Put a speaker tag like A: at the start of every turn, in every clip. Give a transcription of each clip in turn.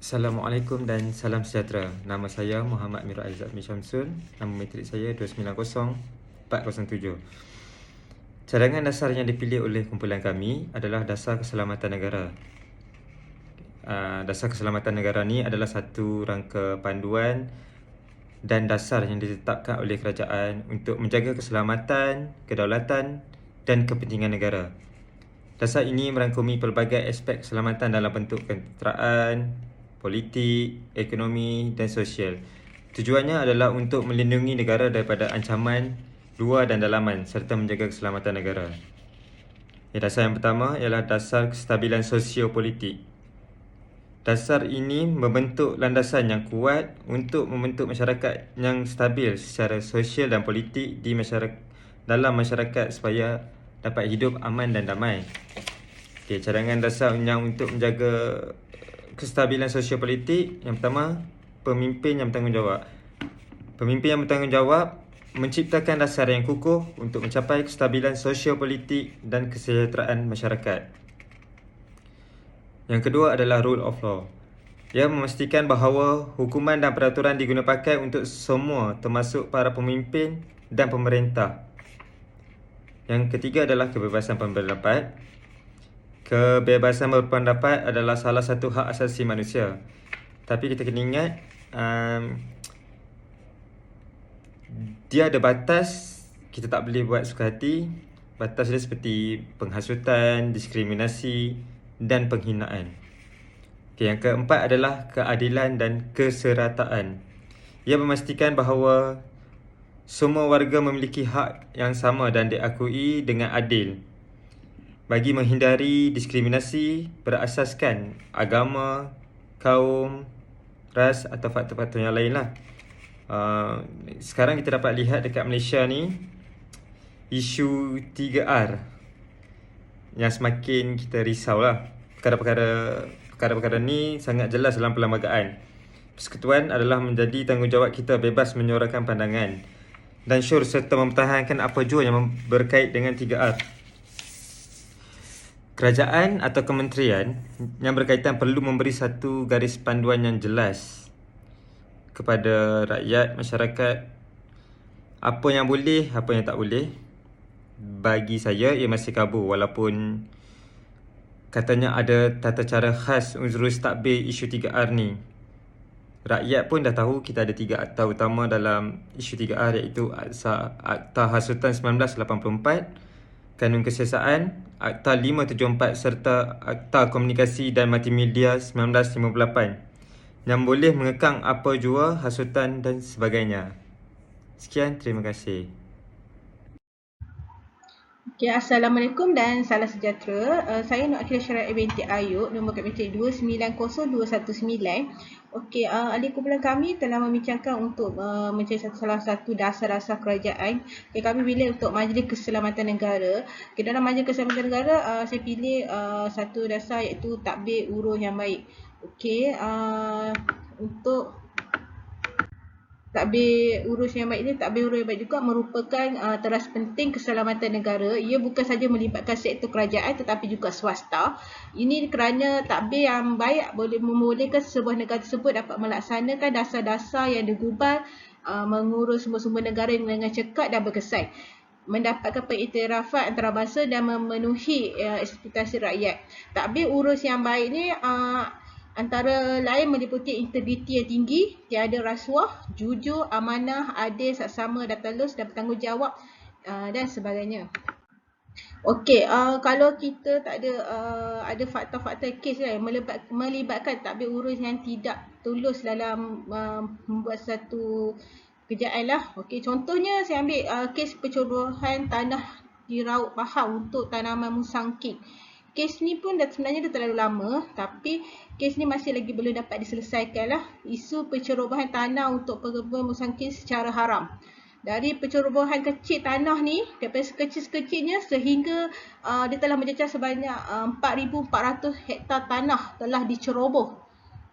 A: Assalamualaikum dan salam sejahtera. Nama saya Muhammad Mirul Aizat bin Syamsul. Nama matrik saya 290407. Cadangan dasar yang dipilih oleh kumpulan kami adalah Dasar Keselamatan Negara. Dasar Keselamatan Negara ni adalah satu rangka panduan dan dasar yang ditetapkan oleh kerajaan untuk menjaga keselamatan, kedaulatan dan kepentingan negara. Dasar ini merangkumi pelbagai aspek keselamatan dalam bentuk ketenteraan, politik, ekonomi dan sosial. Tujuannya adalah untuk melindungi negara daripada ancaman luar dan dalaman serta menjaga keselamatan negara. Dasar yang pertama ialah dasar kestabilan sosio-politik. Dasar ini membentuk landasan yang kuat untuk membentuk masyarakat yang stabil secara sosial dan politik dalam masyarakat supaya dapat hidup aman dan damai. Cadangan dasar yang untuk menjaga kestabilan sosio-politik, yang pertama, pemimpin yang bertanggungjawab. Pemimpin yang bertanggungjawab menciptakan dasar yang kukuh untuk mencapai kestabilan sosio-politik dan kesejahteraan masyarakat. Yang kedua adalah rule of law. Ia memastikan bahawa hukuman dan peraturan diguna pakai untuk semua, termasuk para pemimpin dan pemerintah. Yang ketiga adalah kebebasan berpendapat. Kebebasan berpendapat adalah salah satu hak asasi manusia. Tapi kita kena ingat, dia ada batas. Kita tak boleh buat suka hati. Batas dia seperti penghasutan, diskriminasi dan penghinaan. Yang keempat adalah keadilan dan keserataan. Ia memastikan bahawa semua warga memiliki hak yang sama dan diakui dengan adil bagi menghindari diskriminasi berasaskan agama, kaum, ras atau faktor-faktor yang lain lah. Sekarang kita dapat lihat dekat Malaysia ni, isu 3R yang semakin kita risau lah. Perkara-perkara ni sangat jelas dalam perlembagaan. Persekutuan adalah menjadi tanggungjawab kita bebas menyuarakan pandangan dan syur serta mempertahankan apa jua yang berkait dengan 3R. Kerajaan atau kementerian yang berkaitan perlu memberi satu garis panduan yang jelas kepada rakyat, masyarakat, apa yang boleh, apa yang tak boleh. Bagi saya, ia masih kabur walaupun katanya ada tata cara khas urus takbir isu 3R ni. Rakyat pun dah tahu kita ada 3 akta utama dalam isu 3R, iaitu Akta Hasutan 1984, Kanun Kesiasaan, Akta 574 serta Akta Komunikasi dan Multimedia 1958 yang boleh mengekang apa jua hasutan dan sebagainya. Sekian, terima kasih.
B: Assalamualaikum dan salam sejahtera. Saya Nur Akhilah Syariah binti Ayub, nombor kabinetrik 290219. Ahli kumpulan kami telah membincangkan untuk mencari salah satu dasar-dasar kerajaan. Kami pilih untuk Majlis Keselamatan Negara. Dalam Majlis Keselamatan Negara, saya pilih satu dasar iaitu takbir urus yang baik. Untuk takbir urus yang baik ini, takbir urus yang baik juga merupakan teras penting keselamatan negara. Ia bukan sahaja melibatkan sektor kerajaan tetapi juga swasta. Ini kerana takbir yang baik boleh membolehkan sebuah negara tersebut dapat melaksanakan dasar-dasar yang digubal mengurus sumber-sumber negara dengan cekat dan berkesan, mendapatkan pengiktirafan antarabangsa dan memenuhi ekspektasi rakyat. Takbir urus yang baik ni antara lain meliputi integriti yang tinggi, tiada rasuah, jujur, amanah, adil, saksama dan telus dan bertanggungjawab dan sebagainya. Kalau kita tak ada fakta-fakta kes yang melibatkan takbir urus yang tidak tulus dalam membuat satu kerjaan lah. Contohnya saya ambil kes pencerobohan tanah di Raut Pahang untuk tanaman musangking. Kes ni pun sebenarnya dah terlalu lama, tapi kes ni masih lagi belum dapat diselesaikan lah. Isu pencerobohan tanah untuk pengembang musangking secara haram. Dari pencerobohan kecil tanah ni, daripada sekecil-sekecilnya sehingga dia telah mencecah sebanyak 4,400 hektar tanah telah diceroboh.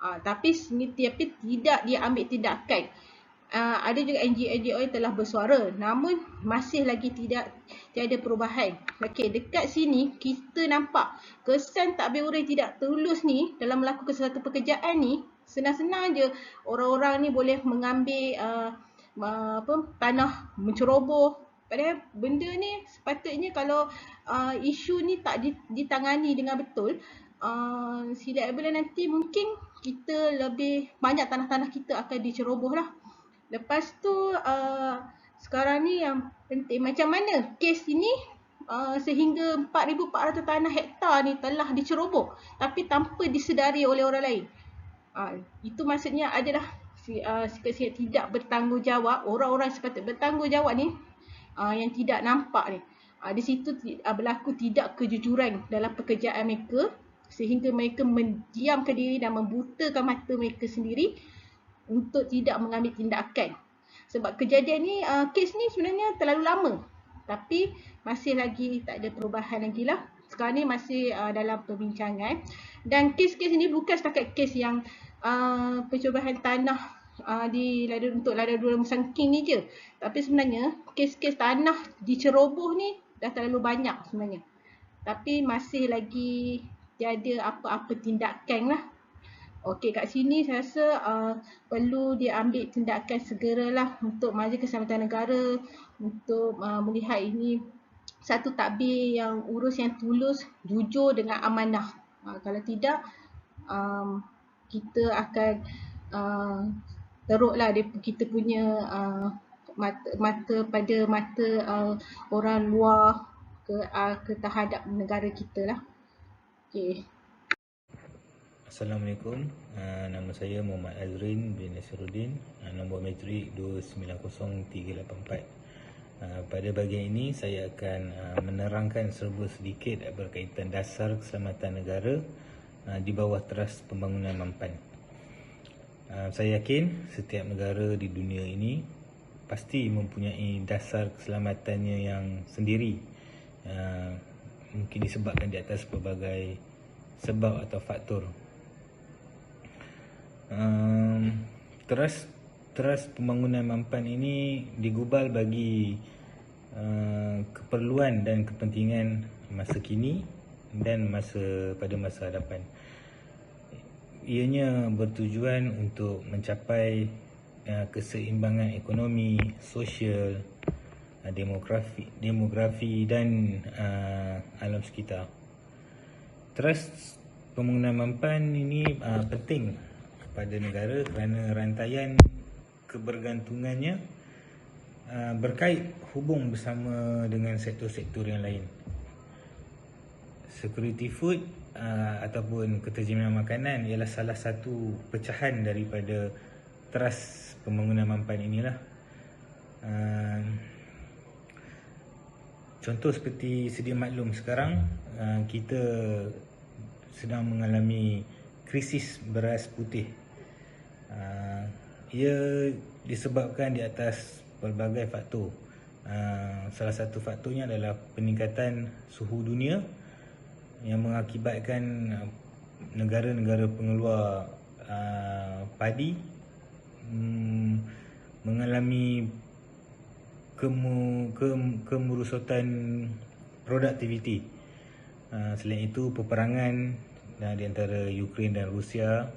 B: Tapi tidak diambil tindakan. Ada juga NGO yang telah bersuara, namun masih lagi tiada perubahan. Dekat sini kita nampak kesan takbir urus tidak tulus ni dalam melakukan sesuatu pekerjaan ni senang-senang je orang-orang ni boleh mengambil tanah menceroboh. Padahal benda ni sepatutnya kalau isu ni tak ditangani dengan betul, sila bila nanti mungkin kita lebih banyak tanah-tanah kita akan diceroboh lah. Lepas tu sekarang ni yang penting macam mana kes ini sehingga 4,400 tanah hektar ni telah diceroboh tapi tanpa disedari oleh orang lain. Itu maksudnya adalah sikap-sikap tidak bertanggungjawab. Orang-orang sepatutnya bertanggungjawab ni yang tidak nampak ni. Di situ berlaku tidak kejujuran dalam pekerjaan mereka sehingga mereka mendiamkan diri dan membutakan mata mereka sendiri untuk tidak mengambil tindakan. Sebab kejadian ni, kes ni sebenarnya terlalu lama tapi masih lagi tak ada perubahan lagi lah. Sekarang ni masih dalam perbincangan dan kes-kes ni bukan setakat kes yang pencobahan tanah untuk ladang Dua Musang King ni je. Tapi sebenarnya kes-kes tanah diceroboh ni dah terlalu banyak sebenarnya. Tapi masih lagi tiada apa-apa tindakan lah. Okey, kat sini saya rasa perlu diambil tindakan segeralah untuk Majlis Keselamatan Negara untuk melihat ini satu tadbir yang urus yang tulus, jujur dengan amanah. Kalau tidak, kita akan teruklah kita punya mata orang luar ke terhadap negara kita lah. Okay.
C: Assalamualaikum, nama saya Muhammad Azrin bin Nasiruddin, nombor metrik 290384. Pada bahagian ini saya akan menerangkan serba sedikit berkaitan dasar keselamatan negara di bawah teras pembangunan mampan. Saya yakin setiap negara di dunia ini pasti mempunyai dasar keselamatannya yang sendiri, mungkin disebabkan di atas pelbagai sebab atau faktor. Teras pembangunan mampan ini digubal bagi keperluan dan kepentingan masa kini dan pada masa hadapan. Ianya bertujuan untuk mencapai keseimbangan ekonomi, sosial, demografi dan alam sekitar. Teras pembangunan mampan ini penting pada negara kerana rantaian kebergantungannya berkait hubung bersama dengan sektor-sektor yang lain. Security food ataupun keterjaminan makanan ialah salah satu pecahan daripada teras pembangunan mampan inilah. Contoh seperti sedia maklum sekarang, kita sedang mengalami krisis beras putih. Ia disebabkan di atas pelbagai faktor. Salah satu faktornya adalah peningkatan suhu dunia yang mengakibatkan negara-negara pengeluar padi mengalami kemerosotan produktiviti. Selain itu, peperangan di antara Ukraine dan Rusia,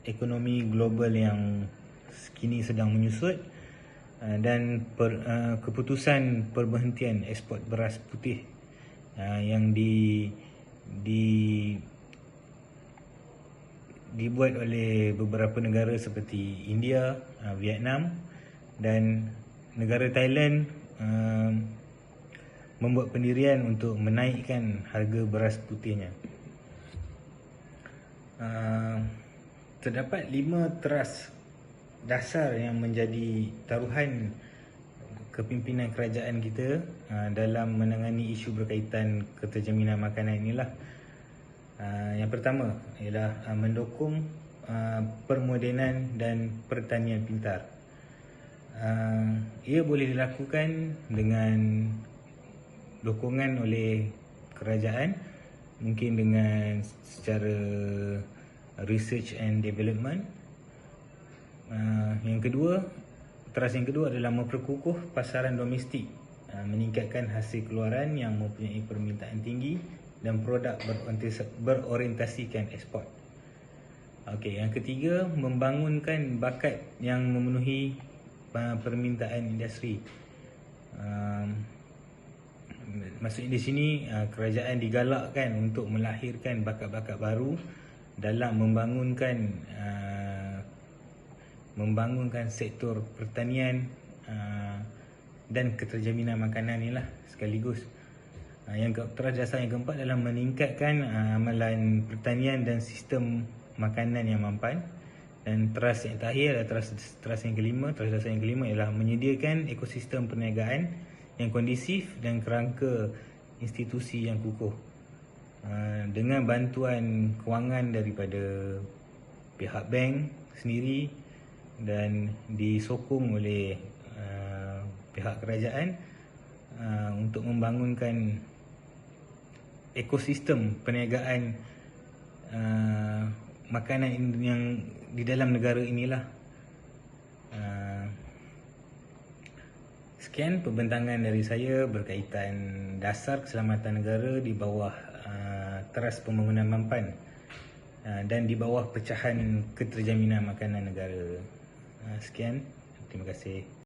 C: ekonomi global yang kini sedang menyusut, dan keputusan perberhentian ekspor beras putih yang dibuat oleh beberapa negara seperti India, Vietnam dan negara Thailand, membuat pendirian untuk menaikkan harga beras putihnya. Terdapat 5 teras dasar yang menjadi taruhan kepimpinan kerajaan kita dalam menangani isu berkaitan keterjaminan makanan inilah. Yang pertama ialah mendukung permodenan dan pertanian pintar. Ia boleh dilakukan dengan dukungan oleh kerajaan, mungkin dengan secara research and development. Teras yang kedua adalah memperkukuh pasaran domestik, meningkatkan hasil keluaran yang mempunyai permintaan tinggi dan produk berorientasikan ekspor. Okey, yang ketiga, membangunkan bakat yang memenuhi permintaan industri. Maksudnya di sini kerajaan digalakkan untuk melahirkan bakat-bakat baru dalam membangunkan sektor pertanian dan keterjaminan makanan ni lah sekaligus. Yang teras dasar yang keempat adalah meningkatkan amalan pertanian dan sistem makanan yang mampan. Dan teras yang terakhir adalah teras dasar yang kelima ialah menyediakan ekosistem perniagaan yang kondisif dan kerangka institusi yang kukuh dengan bantuan kewangan daripada pihak bank sendiri dan disokong oleh pihak kerajaan untuk membangunkan ekosistem perniagaan makanan yang di dalam negara inilah. Sekian pembentangan dari saya berkaitan dasar keselamatan negara di bawah teras pembangunan mampan dan di bawah pecahan keterjaminan makanan negara. Sekian, terima kasih.